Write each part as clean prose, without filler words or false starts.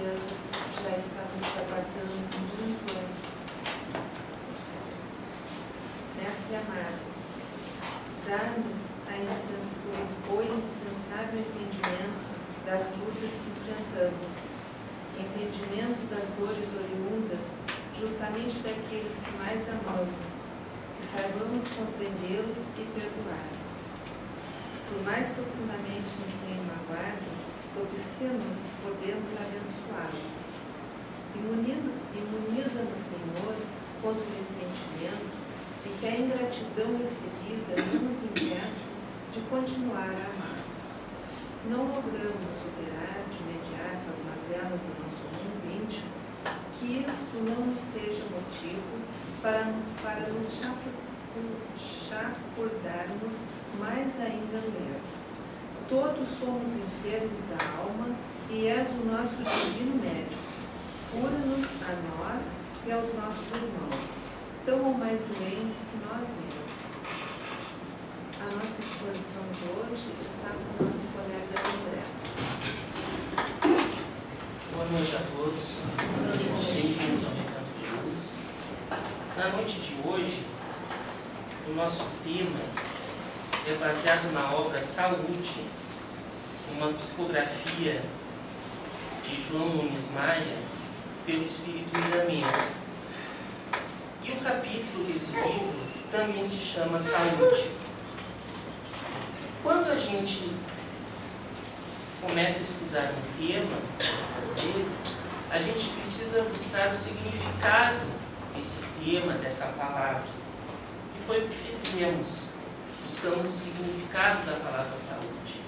certeza já estávamos aguardando muito antes. Mestre amado, dá-nos o indispensável entendimento das lutas que enfrentamos, entendimento das dores oriundas justamente daqueles que mais amamos, que saibamos compreendê-los e perdoá-los. Por mais profundamente nos tenham magoado, propicia-nos podermos abençoá-los. Imuniza-nos, Senhor, contra o ressentimento e que a ingratidão recebida não nos impeça de continuar a amá-los. Se não logramos superar de imediato as mazelas do nosso mundo íntimo, que isto não nos seja motivo para nos chafurdarmos mais ainda nele. Todos somos enfermos da alma e és o nosso divino médico. Cura-nos a nós e aos nossos irmãos, tão ou mais doentes que nós mesmos. A nossa exposição de hoje está com o nosso colega André. Boa noite a todos. Bem-vindos ao Recanto de Luz. Na noite de hoje, o nosso tema é baseado na obra Saúde, uma psicografia de João Nunes Maia, pelo Espírito Miramês. E o capítulo desse livro também se chama Saúde. Quando a gente começa a estudar um tema, às vezes, a gente precisa buscar o significado desse tema, dessa palavra. E foi o que fizemos. Buscamos o significado da palavra saúde.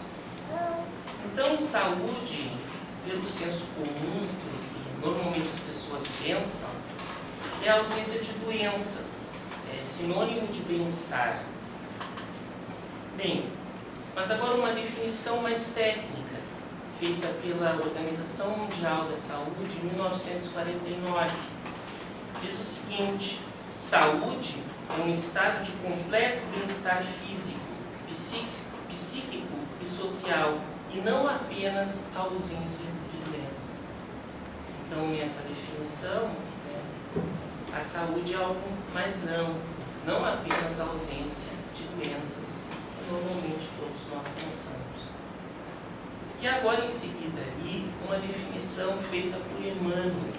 Então, saúde, pelo senso comum, pelo que normalmente as pessoas pensam, é a ausência de doenças, é sinônimo de bem-estar. Bem, mas agora uma definição mais técnica, feita pela Organização Mundial da Saúde em 1949. Diz o seguinte: saúde é um estado de completo bem-estar físico, psíquico e social, e não apenas a ausência de doenças. Então, nessa definição, a saúde é algo mais amplo, não apenas a ausência de doenças, que normalmente todos nós pensamos. E agora, em seguida, ali, uma definição feita por Emmanuel: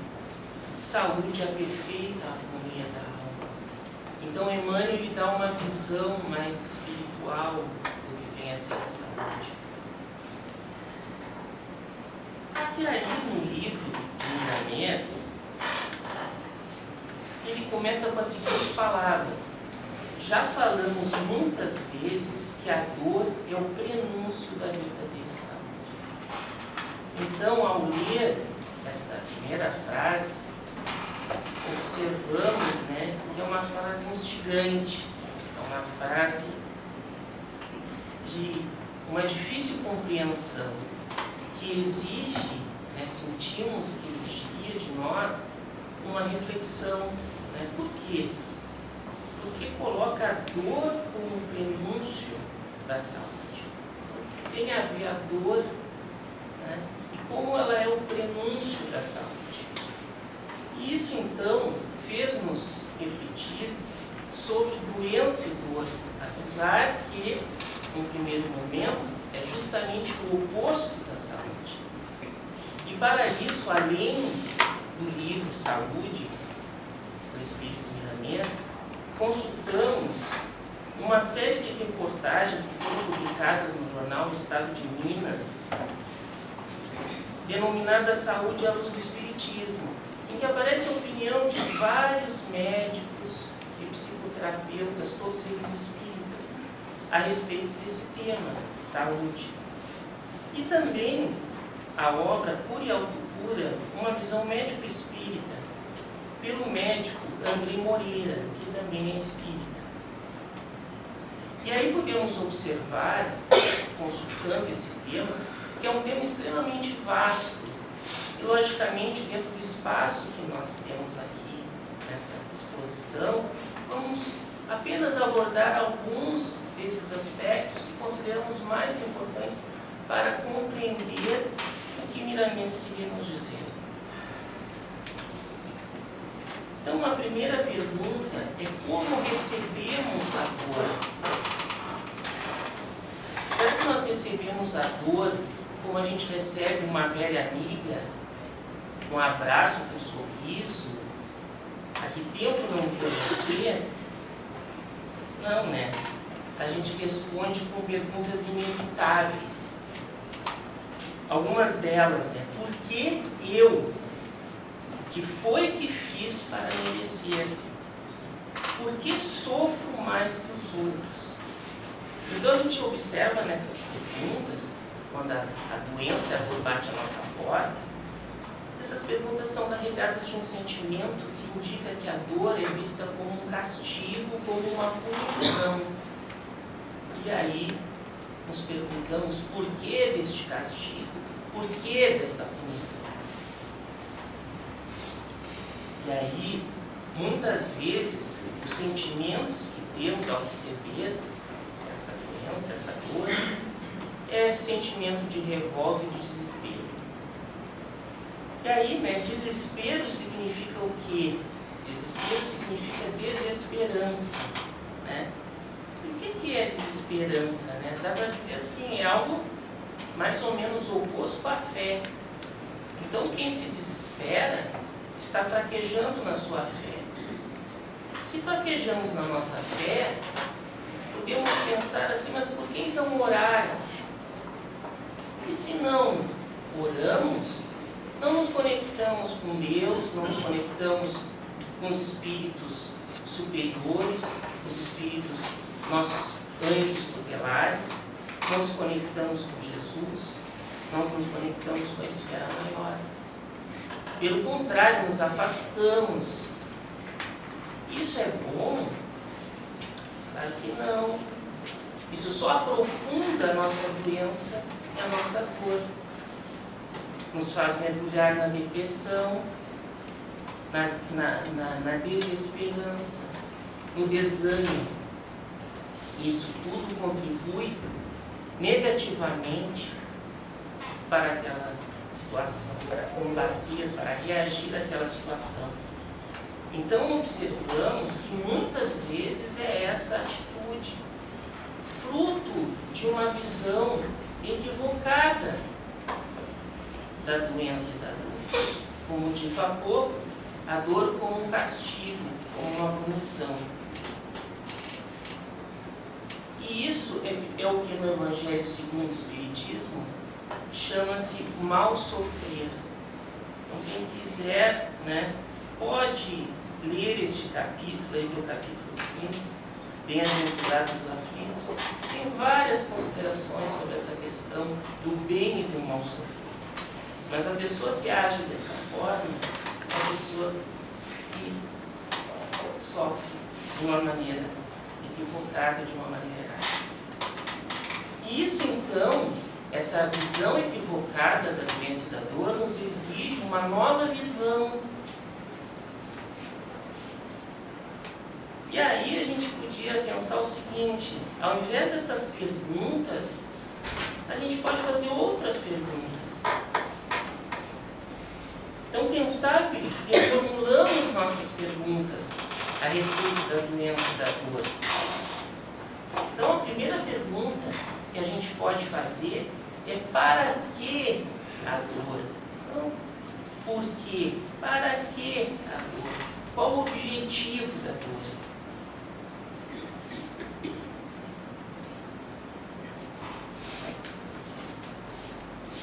saúde é a perfeita harmonia da alma. Então, Emmanuel ele dá uma visão mais espiritual do que vem a ser a saúde. E aí, no livro de Miramês, ele começa com as seguintes palavras: já falamos muitas vezes que a dor é o prenúncio da verdadeira saúde. Então, ao ler esta primeira frase, observamos, que é uma frase instigante, é uma frase de uma difícil compreensão, que exige, sentimos que exigiria de nós uma reflexão. Por quê? Porque coloca a dor como prenúncio da saúde. O que tem a ver a dor, e como ela é o prenúncio da saúde. E isso, então, fez-nos refletir sobre doença e dor, apesar que, no primeiro momento, é justamente o oposto da saúde. E para isso, além do livro Saúde, do Espírito Miramês, consultamos uma série de reportagens que foram publicadas no jornal Estado de Minas, denominada Saúde à Luz do Espiritismo, em que aparece a opinião de vários médicos e psicoterapeutas, todos eles espíritas, a respeito desse tema, saúde. E também a obra Cura e Autocura, uma visão médico-espírita, pelo médico Andrei Moreira, que também é espírita. E aí podemos observar, consultando esse tema, que é um tema extremamente vasto. E, logicamente, dentro do espaço que nós temos aqui, nesta exposição, vamos apenas abordar alguns desses aspectos que consideramos mais importantes para compreender o que Miramês queria nos dizer. Então, a primeira pergunta é como recebemos a dor? Será que nós recebemos a dor como a gente recebe uma velha amiga? Um abraço com um sorriso? Há que tempo não viu você? Não, né? A gente responde com perguntas inevitáveis. Algumas delas, né? Por que eu? O que foi que fiz para merecer? Por que sofro mais que os outros? Então a gente observa nessas perguntas, quando a doença, a dor bate à nossa porta, essas perguntas são carregadas de um sentimento que indica que a dor é vista como um castigo, como uma punição. E aí nos perguntamos por que deste castigo, por que desta punição. E aí, muitas vezes, os sentimentos que temos ao receber essa doença, essa dor, é sentimento de revolta e de desespero. E aí, né, desespero significa o quê? Desespero significa desesperança, né? E o que é desesperança, né? Dá para dizer assim, é algo mais ou menos oposto à fé. Então, quem se desespera está fraquejando na sua fé. Se fraquejamos na nossa fé, podemos pensar assim, mas por que então orar? E se não oramos, não nos conectamos com Deus, não nos conectamos com os espíritos superiores, os espíritos, nossos anjos tutelares, não nos conectamos com Jesus, nós nos conectamos com a esfera maior. Pelo contrário, nos afastamos. Isso é bom? Claro que não. Isso só aprofunda a nossa doença e a nossa dor. Nos faz mergulhar na depressão, na desesperança, no desânimo. Isso tudo contribui negativamente para aquela situação, para combater, para reagir àquela situação. Então observamos que muitas vezes é essa atitude, fruto de uma visão equivocada da doença e da dor. Como dito há pouco, a dor como um castigo, como uma punição. E isso é o que no Evangelho segundo o Espiritismo chama-se mal sofrer. Então quem quiser, né, pode ler este capítulo, aí que é o capítulo 5, Bem-aventurados os aflitos. Tem várias considerações sobre essa questão do bem e do mal sofrer. Mas a pessoa que age dessa forma é a pessoa que sofre de uma maneira equivocada, de uma maneira errada. E isso então, essa visão equivocada da doença e da dor nos exige uma nova visão. E aí a gente podia pensar o seguinte, ao invés dessas perguntas, a gente pode fazer outras perguntas. Então, quem sabe, reformulamos nossas perguntas a respeito da doença e da dor. Então, a primeira pergunta que a gente pode fazer é para que a dor? Não, por quê? Para que a dor? Qual o objetivo da dor?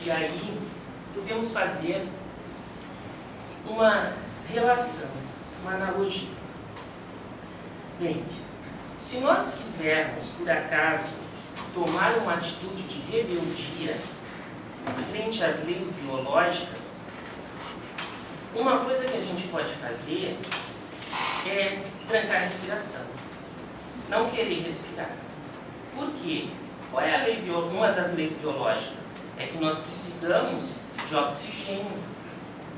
E aí, podemos fazer uma relação, uma analogia. Bem, se nós quisermos, por acaso, tomar uma atitude de rebeldia frente às leis biológicas, uma coisa que a gente pode fazer é trancar a respiração, não querer respirar. Por quê? Qual é a lei uma das leis biológicas? É que nós precisamos de oxigênio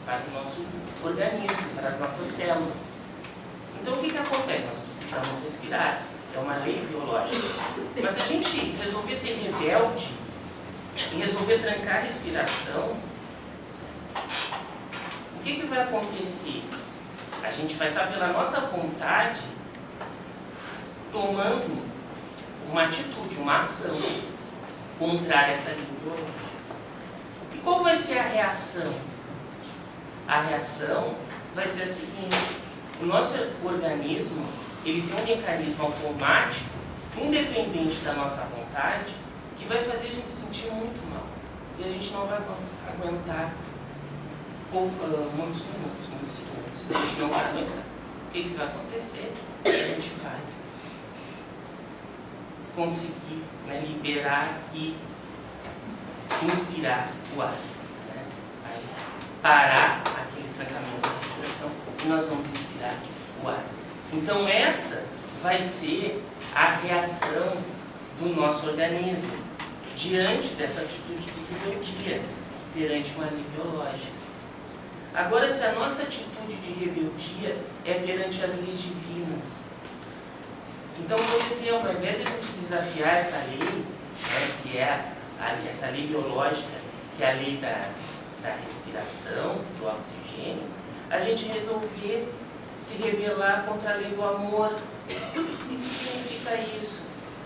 para o nosso organismo, para as nossas células. Então, o que acontece? Nós precisamos respirar. É uma lei biológica. Mas se a gente resolver ser rebelde e resolver trancar a respiração, o que vai acontecer? A gente vai estar pela nossa vontade tomando uma atitude, uma ação contrária a essa lei biológica. E qual vai ser a reação? A reação vai ser a seguinte: o nosso organismo ele tem um mecanismo automático, independente da nossa vontade, que vai fazer a gente se sentir muito mal. E a gente não vai aguentar muitos minutos, muitos segundos. A gente não vai aguentar. O que vai acontecer? A gente vai conseguir, né, liberar e inspirar o ar. Né? Vai parar aquele trancamento da respiração e nós vamos inspirar o ar. Então essa vai ser a reação do nosso organismo diante dessa atitude de rebeldia perante uma lei biológica. Agora, se a nossa atitude de rebeldia é perante as leis divinas, então, por exemplo, ao invés de a gente desafiar essa lei, né, que é essa lei biológica, que é a lei da respiração, do oxigênio, a gente resolver se rebelar contra a lei do amor. O que significa isso?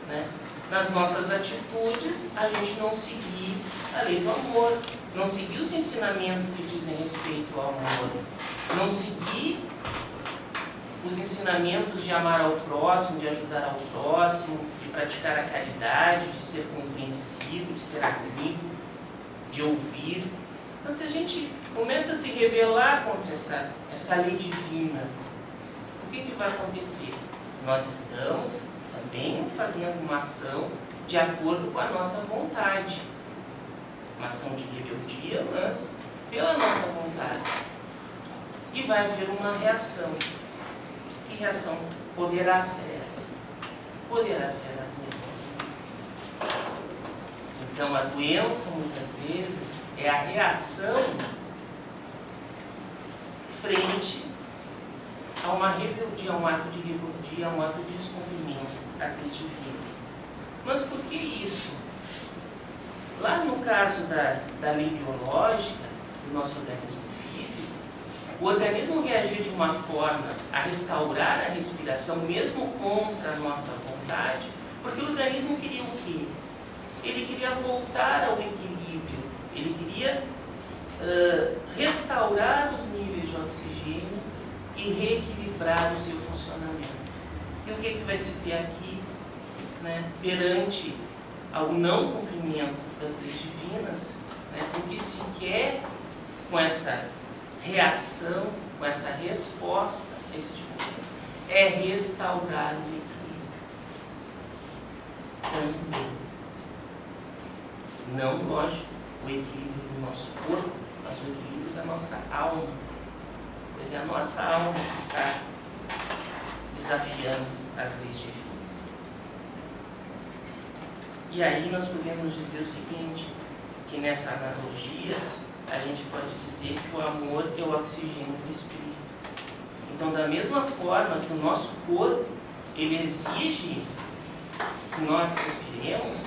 Né? Nas nossas atitudes, a gente não seguir a lei do amor, não seguir os ensinamentos que dizem respeito ao amor, não seguir os ensinamentos de amar ao próximo, de ajudar ao próximo, de praticar a caridade, de ser compreensivo, de ser amigo, de ouvir. Então, se a gente começa a se rebelar contra essa lei divina, o que vai acontecer? Nós estamos também fazendo uma ação de acordo com a nossa vontade. Uma ação de rebeldia, mas pela nossa vontade. E vai haver uma reação. Que reação poderá ser essa? Poderá ser a doença. Então, a doença, muitas vezes, é a reação frente a uma rebeldia, a um ato de rebeldia, a um ato de descumprimento às leis divinas. Mas por que isso? Lá no caso da lei biológica, do nosso organismo físico, o organismo reagir de uma forma a restaurar a respiração, mesmo contra a nossa vontade, porque o organismo queria o quê? Ele queria voltar ao equilíbrio, ele queria restaurar os níveis de oxigênio e reequilibrar o seu funcionamento. E o que vai se ter aqui, né, perante ao não cumprimento das leis divinas, né, o que se quer com essa reação, com essa resposta a esse tipo de coisa, é restaurar o equilíbrio. Também. Não, lógico, o equilíbrio do nosso corpo, mas o equilíbrio da nossa alma. Pois é a nossa alma que está desafiando as leis divinas. E aí nós podemos dizer o seguinte, que nessa analogia a gente pode dizer que o amor é o oxigênio do espírito. Então, da mesma forma que o nosso corpo, ele exige que nós respiremos,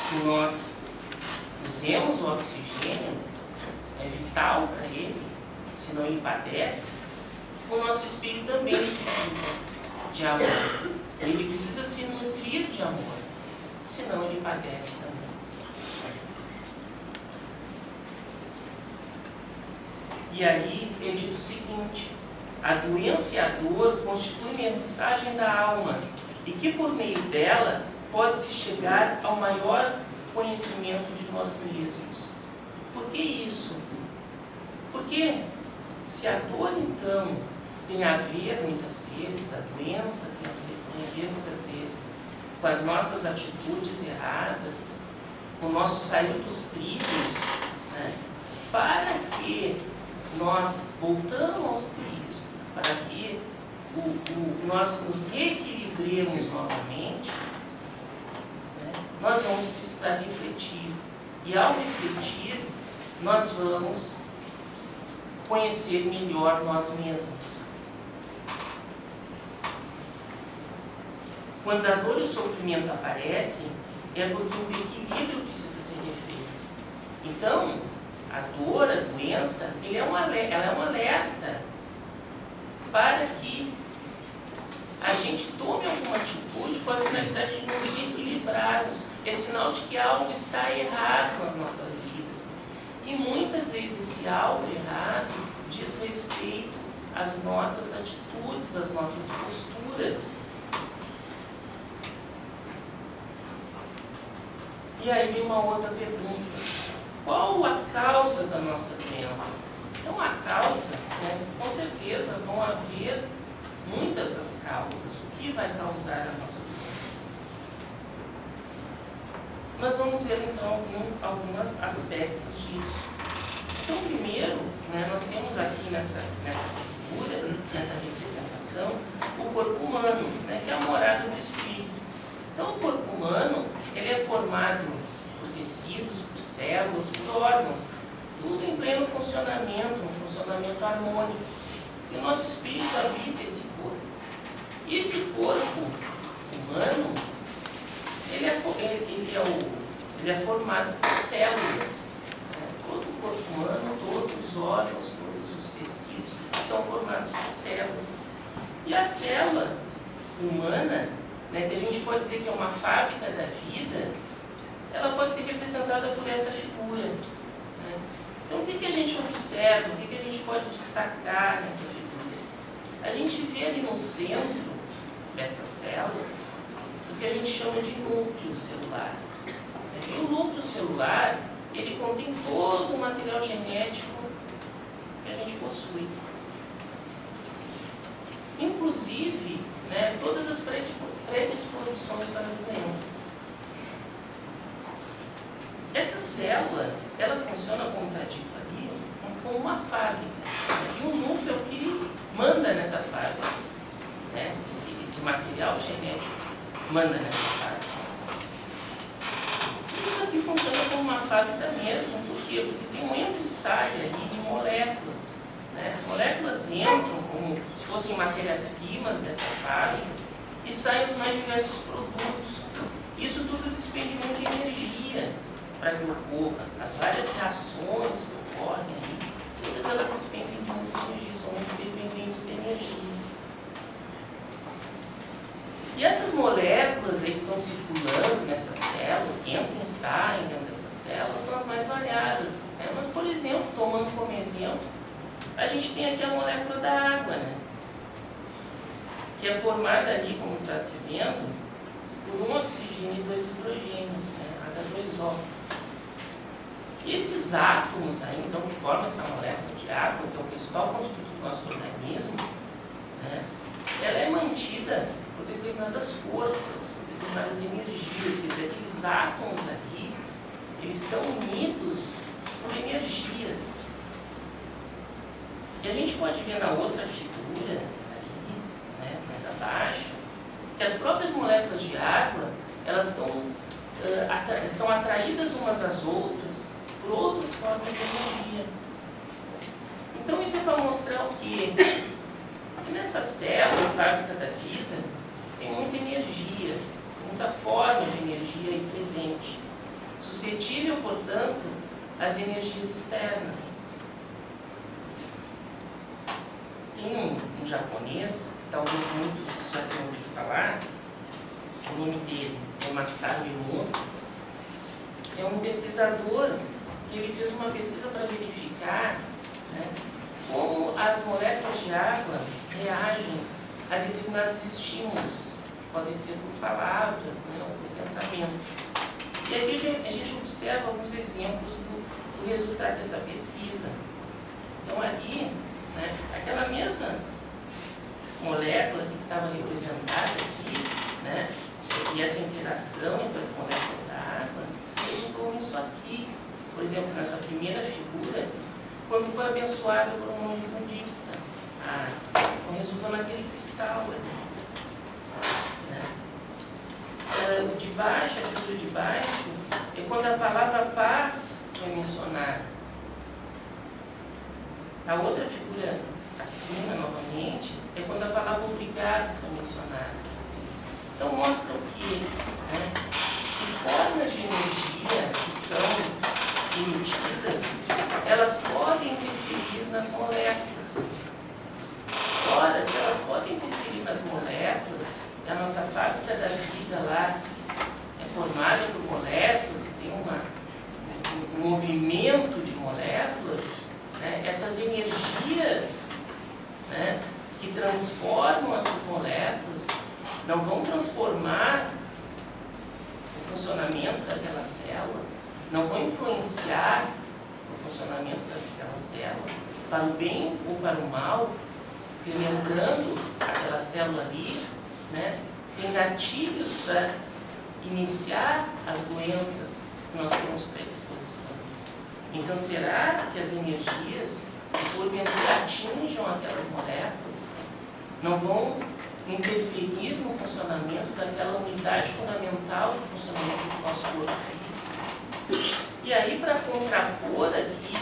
que nós usemos o oxigênio, é vital para ele, senão ele padece, o nosso espírito também precisa de amor. Ele precisa se nutrir de amor, senão ele padece também. E aí é dito o seguinte: a doença e a dor constituem mensagem da alma e que por meio dela pode-se chegar ao maior conhecimento de nós mesmos. Por que isso? Porque se a dor então tem a ver muitas vezes, a doença tem a ver muitas vezes com as nossas atitudes erradas, com o nosso sair dos trilhos, né? Para que nós voltamos aos trilhos, para que nós nos reequilibremos novamente, né? Nós vamos precisar refletir. E ao refletir, nós vamos conhecer melhor nós mesmos. Quando a dor e o sofrimento aparecem, é porque o equilíbrio precisa ser refeito. Então, a dor, a doença, ela é um alerta para que a gente tome alguma atitude com a finalidade de nos equilibrarmos. É sinal de que algo está errado nas nossas vidas. E muitas vezes esse algo errado diz respeito às nossas atitudes, às nossas posturas. E aí vem uma outra pergunta. Qual a causa da nossa doença? Então a causa, com certeza vão haver muitas as causas. O que vai causar a nossa doença? Nós vamos ver então alguns aspectos disso. Então primeiro, nós temos aqui nessa figura, nessa representação, o corpo humano, que é a morada do espírito. Então o corpo humano, ele é formado por tecidos, por células, por órgãos, tudo em pleno funcionamento, um funcionamento harmônico. E o nosso espírito habita esse corpo. E esse corpo humano, ele é formado por células. Todo o corpo humano, todos os órgãos, todos os tecidos são formados por células. E a célula humana, que a gente pode dizer que é uma fábrica da vida, ela pode ser representada por essa figura. Então, o que a gente observa, o que a gente pode destacar nessa figura? A gente vê ali no centro dessa célula o que a gente chama de núcleo celular. E o núcleo celular, ele contém todo o material genético que a gente possui. Inclusive, todas as predisposições para as doenças. Essa célula, ela funciona, como está dito ali, como uma fábrica. E o núcleo é o que manda nessa fábrica. Esse material genético manda nessa fábrica. Isso aqui funciona como uma fábrica mesmo. Por quê? Porque tem um entra e sai ali de moléculas. Moléculas entram como se fossem matérias-primas dessa fábrica e saem os mais diversos produtos. Isso tudo despende muita energia para que ocorra. As várias reações que ocorrem aí, todas elas despendem de muita energia, são muito dependentes de energia. E essas moléculas aí que estão circulando nessas células, que entram e saem dentro dessas células, são as mais variadas. Mas, por exemplo, tomando como exemplo, a gente tem aqui a molécula da água, que é formada ali, como está se vendo, por um oxigênio e dois hidrogênios, H2O. E esses átomos aí, então, que formam essa molécula de água, que é o principal constituto do nosso organismo, ela é mantida por determinadas forças, por determinadas energias. Quer dizer, aqueles átomos aqui, eles estão unidos por energias. E a gente pode ver na outra figura, ali, mais abaixo, que as próprias moléculas de água, elas são atraídas umas às outras por outras formas de energia. Então isso é para mostrar o quê? Que nessa célula, fábrica da vida, tem muita energia, muita forma de energia aí presente, suscetível, portanto, às energias externas. Tem um japonês, talvez muitos já tenham ouvido falar, o nome dele é Masaru Emoto. É um pesquisador que ele fez uma pesquisa para verificar como as moléculas de água reagem a determinados estímulos, podem ser por palavras, ou por pensamento. E aqui a gente observa alguns exemplos do resultado dessa pesquisa. Então ali, aquela mesma molécula que estava representada aqui, e essa interação entre as moléculas da água, resultou nisso aqui. Por exemplo, nessa primeira figura, quando foi abençoado por um monge budista, resultou naquele cristal ali. O de baixo, a figura de baixo, é quando a palavra paz foi mencionada. A outra figura acima, novamente, é quando a palavra obrigado foi mencionada. Então mostra o quê? Que formas de energia que são emitidas, elas podem interferir nas moléculas. Ora, energias, né, que transformam essas moléculas não vão transformar o funcionamento daquela célula, não vão influenciar o funcionamento daquela célula para o bem ou para o mal, porque lembrando aquela célula ali, né, tem gatilhos para iniciar as doenças que nós temos predisposição. Então, será que as energias que porventura atinjam aquelas moléculas não vão interferir no funcionamento daquela unidade fundamental do funcionamento do nosso corpo físico? E aí, para contrapor aqui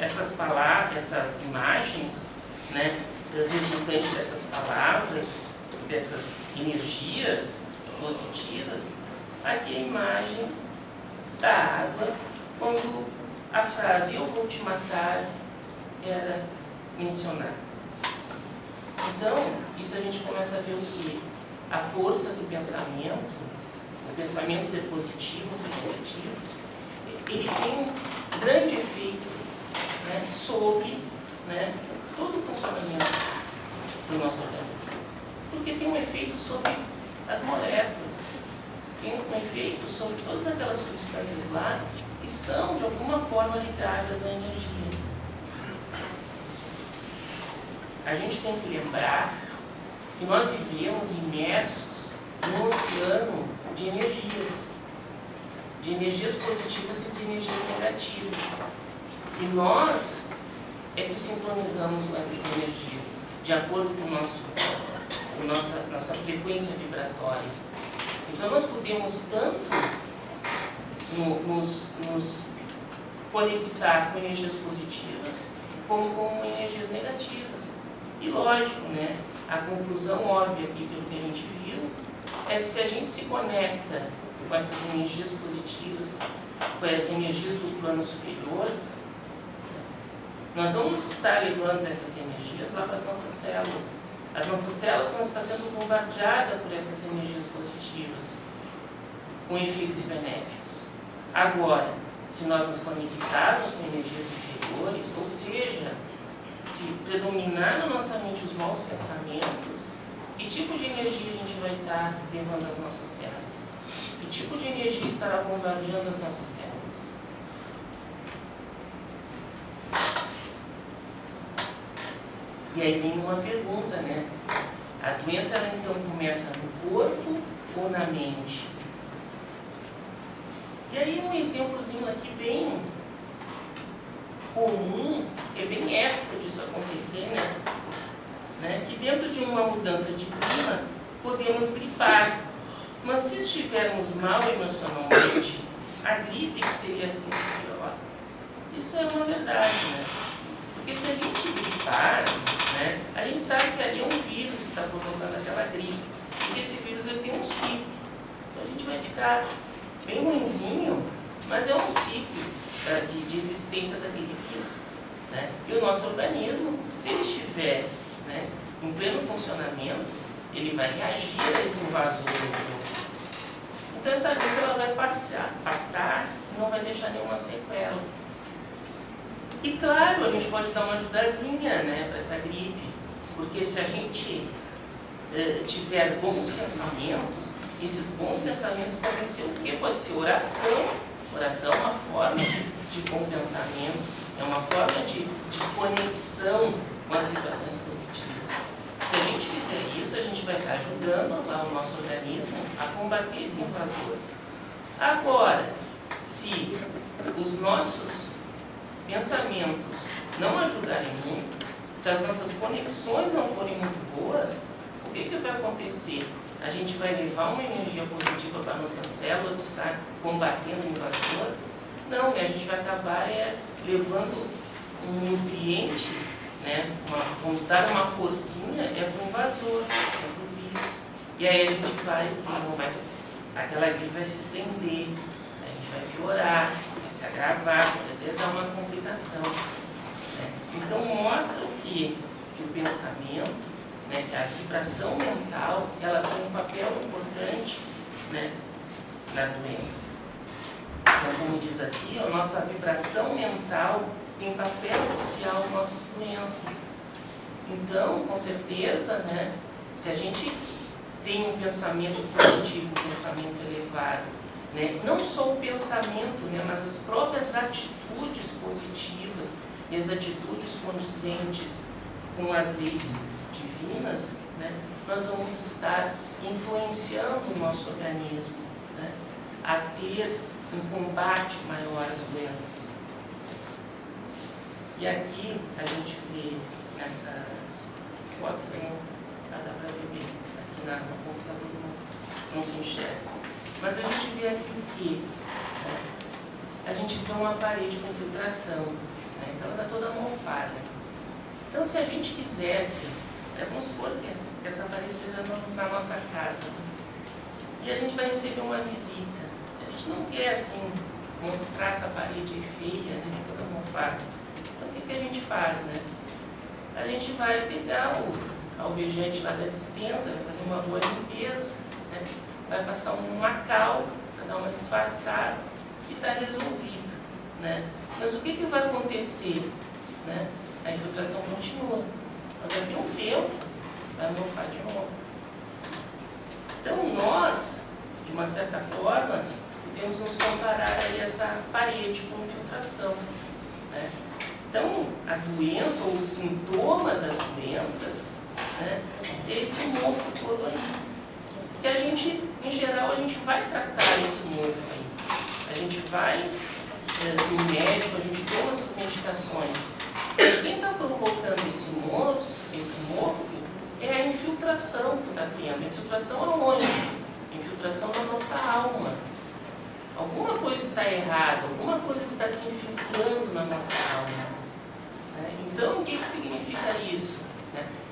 essas palavras, essas imagens, né, resultantes dessas palavras, dessas energias positivas, aqui a imagem da água, quando a frase "eu vou te matar" era mencionada. Então, isso a gente começa a ver o quê? A força do pensamento, o pensamento ser positivo, ser negativo, ele tem um grande efeito, né, sobre, né, todo o funcionamento do nosso organismo. Porque tem um efeito sobre as moléculas, tem um efeito sobre todas aquelas substâncias lá que são, de alguma forma, ligadas à energia. A gente tem que lembrar que nós vivemos imersos num oceano de energias positivas e de energias negativas. E nós é que sintonizamos com essas energias, de acordo com nossa frequência vibratória. Então nós podemos tanto nos conectar com energias positivas como com energias negativas. E lógico, né, a conclusão óbvia aqui pelo que a gente viu é que se a gente se conecta com essas energias positivas, com as energias do plano superior, nós vamos estar levando essas energias lá para as nossas células. As nossas células vão estar sendo bombardeadas por essas energias positivas, com efeitos benéficos. Agora, se nós nos conectarmos com energias inferiores, ou seja, se predominar na nossa mente os maus pensamentos, que tipo de energia a gente vai estar levando às nossas células? Que tipo de energia estará bombardeando as nossas células? E aí vem uma pergunta, né? A doença ela, então começa no corpo ou na mente? E aí um exemplozinho aqui bem comum, que é bem épico disso acontecer, né? Que dentro de uma mudança de clima podemos gripar, mas se estivermos mal emocionalmente, a gripe que seria assim pior. Isso é uma verdade, né? Porque se a gente gripar, né, a gente sabe que ali é um vírus que está provocando aquela gripe. E esse vírus ele tem um ciclo. Então a gente vai ficar bem ruinzinho, mas é um ciclo de existência daquele vírus. Né? E o nosso organismo, se ele estiver, né, em pleno funcionamento, ele vai reagir a esse invasor do vírus. Então essa gripe ela vai passar e não vai deixar nenhuma sequela. E claro, a gente pode dar uma ajudazinha, né, para essa gripe, porque se a gente tiver bons pensamentos, esses bons pensamentos podem ser o quê? Pode ser oração. Oração é uma forma de bom pensamento, é uma forma de conexão com as vibrações positivas. Se a gente fizer isso, a gente vai estar ajudando lá o nosso organismo a combater esse invasor. Agora, se os nossos pensamentos não ajudarem muito, se as nossas conexões não forem muito boas, o que vai acontecer? A gente vai levar uma energia positiva para a nossa célula de estar combatendo o invasor? Não, né? A gente vai acabar levando um nutriente, né? Vamos dar uma forcinha para o invasor, para o vírus. E aí a gente aquela gripe vai se estender, a gente vai piorar, vai se agravar, pode até dar uma complicação. Né? Então mostra que o pensamento, né, que a vibração mental, ela tem um papel importante, né, na doença. Então, como diz aqui, a nossa vibração mental tem papel crucial em nossas doenças. Então, com certeza, né, se a gente tem um pensamento positivo, um pensamento elevado, né, não só o pensamento, né, mas as próprias atitudes positivas e as atitudes condizentes com as leis divinas, né, nós vamos estar influenciando o nosso organismo, né, a ter um combate maior às doenças. E aqui a gente vê nessa foto, não dá para ver bem, aqui no computador não se enxerga. Mas a gente vê aqui o quê? A gente vê uma parede com infiltração, né? Então ela está toda mofada. Então se a gente quisesse, vamos supor que essa parede seja na nossa casa, e a gente vai receber uma visita. A gente não quer assim mostrar essa parede feia, né, toda mofada. Então o que a gente faz, né? A gente vai pegar o alvejante lá da dispensa, vai fazer uma boa limpeza, né? Vai passar um cal para dar uma disfarçada e está resolvido, né? Mas o que vai acontecer, né? A infiltração continua. Mas daqui a um tempo vai mofar de novo. Então nós, de uma certa forma, podemos nos comparar a essa parede com infiltração, né? Então, a doença ou o sintoma das doenças, né, é esse mofo todo aí. Que a gente, em geral, a gente vai tratar esse mofo aí. A gente vai no médico, a gente toma essas medicações. Mas quem está provocando esse mofo é a infiltração que está tendo. Infiltração aonde? Infiltração na nossa alma. Alguma coisa está errada, alguma coisa está se infiltrando na nossa alma. Então, o que significa isso?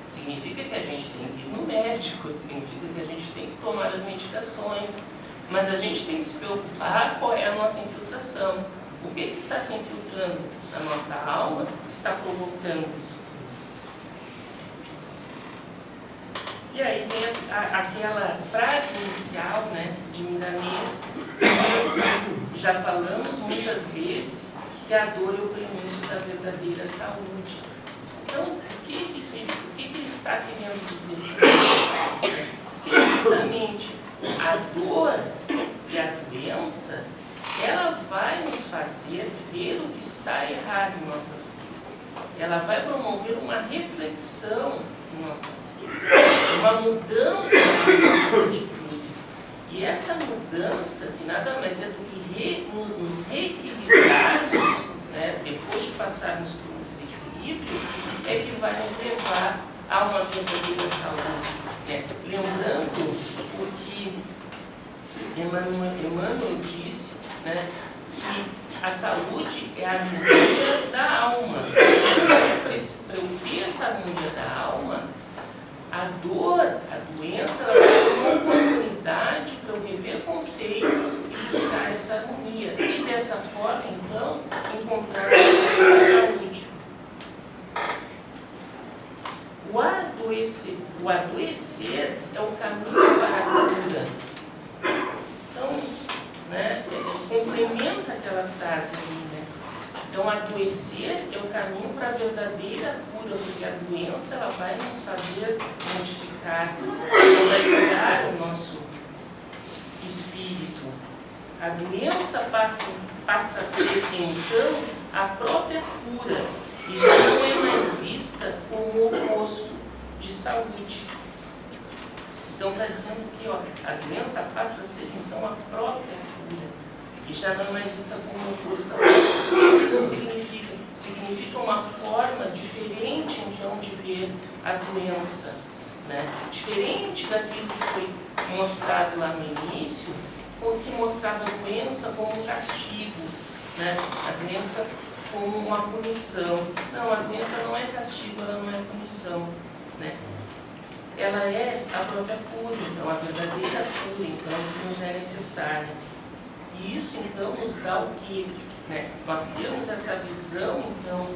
Significa que a gente tem que ir no médico, significa que a gente tem que tomar as medicações, mas a gente tem que se preocupar qual é a nossa infiltração. O que está se infiltrando na nossa alma que está provocando isso tudo? E aí vem aquela frase inicial, né, de Milanês, que diz assim: já falamos muitas vezes que a dor é o prenúncio da verdadeira saúde. Então, o que ele está querendo dizer? Que justamente a dor e a doença, ela vai nos fazer ver o que está errado em nossas vidas. Ela vai promover uma reflexão em nossas vidas, uma mudança nas nossas atitudes. E essa mudança, que nada mais é do que nos reequilibrarmos, né, depois de passarmos por um desequilíbrio, é que vai nos levar a uma verdadeira saúde. Né? Lembrando o que Emmanuel disse, né, que a saúde é a harmonia da alma. Para eu ter essa harmonia da alma, a dor, a doença, ela vai ser uma oportunidade para eu rever conceitos e buscar essa harmonia. E dessa forma, então, encontrar a saúde. O adoecer é o caminho para a cura. Então, né, complementa aquela frase ali, né? Então, adoecer é o caminho para a verdadeira cura, porque a doença ela vai nos fazer modificar, ela vai curar o nosso espírito. A doença passa a ser, então, a própria cura, e já não é mais vista como o oposto de saúde. Então, está dizendo que a doença passa a ser, então, a própria cura, e já não é mais vista como o oposto de saúde. Isso significa uma forma diferente, então, de ver a doença, né? Diferente daquilo que foi mostrado lá no início, que mostrava a doença como um castigo, né? A doença como uma punição. Não, a doença não é castigo, ela não é punição, né? Ela é a própria cura, então, a verdadeira cura, então, que nos é necessária. E isso, então, nos dá o quê? Né? Nós temos essa visão, então,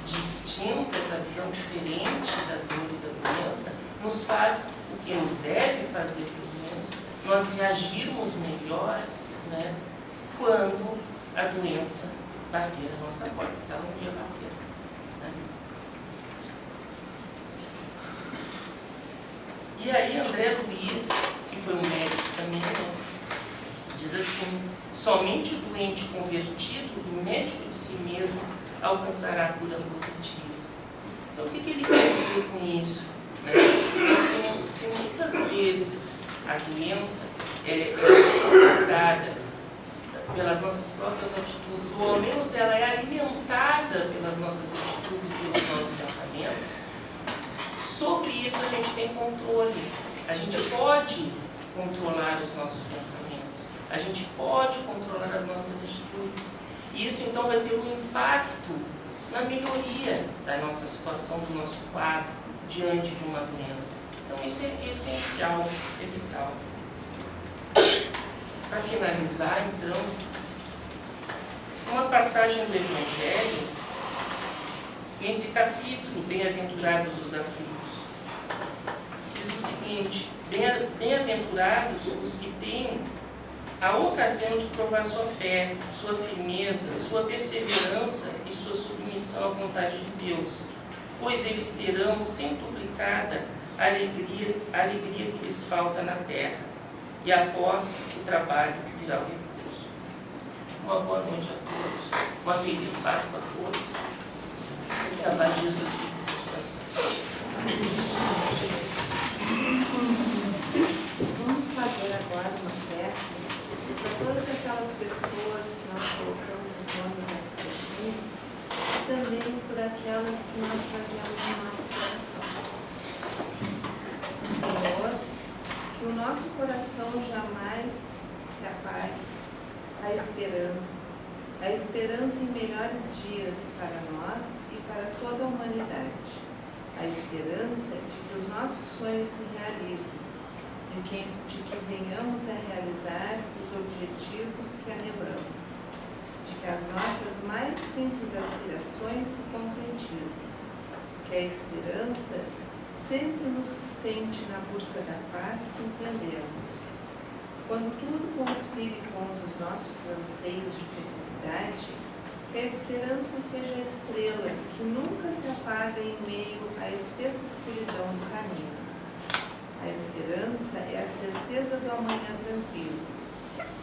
distinta, essa visão diferente da dor e da doença, nos faz o que nos deve fazer, pelo menos, nós reagirmos melhor, né, quando a doença bater a nossa porta, se ela um dia bater. Né? E aí André Luiz, que foi um médico também, né, diz assim: somente o doente convertido e médico de si mesmo alcançará a cura positiva. Então, o que ele quer dizer com isso? Né? Se muitas vezes a doença é provocada pelas nossas próprias atitudes, ou ao menos ela é alimentada pelas nossas atitudes e pelos nossos pensamentos, sobre isso a gente tem controle. A gente pode controlar os nossos pensamentos, a gente pode controlar as nossas atitudes. Isso então vai ter um impacto na melhoria da nossa situação, do nosso quadro, diante de uma doença. Então isso é essencial, é vital. Para finalizar, então, uma passagem do Evangelho, nesse capítulo, Bem-aventurados os aflitos, diz o seguinte: bem-aventurados os que têm a ocasião de provar sua fé, sua firmeza, sua perseverança e sua submissão à vontade de Deus, pois eles terão centuplicada a alegria que lhes falta na terra, e após o trabalho virá o repouso. Uma boa noite a todos, uma feliz Páscoa a todos, que a paz de Jesus fique em seus corações. Vamos fazer agora uma prece para todas aquelas pessoas que nós colocamos os nomes nas caixinhas e também por aquelas que nós trazemos no nosso coração. Senhor, que o nosso coração jamais se apague a esperança em melhores dias para nós e para toda a humanidade, a esperança de que os nossos sonhos se realizem, de que venhamos a realizar os objetivos que anelamos, de que as nossas mais simples aspirações se concretizem, que a esperança sempre nos sustente na busca da paz que empreendemos. Quando tudo conspire contra os nossos anseios de felicidade, que a esperança seja a estrela que nunca se apaga em meio à espessa escuridão do caminho. A esperança é a certeza do amanhã tranquilo.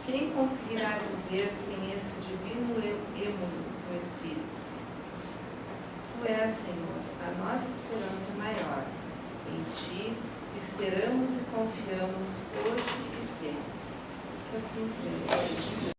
Quem conseguirá viver sem esse divino êmulo no espírito? Tu és, Senhor, a nossa esperança maior. Em Ti esperamos e confiamos hoje e sempre. Que assim seja.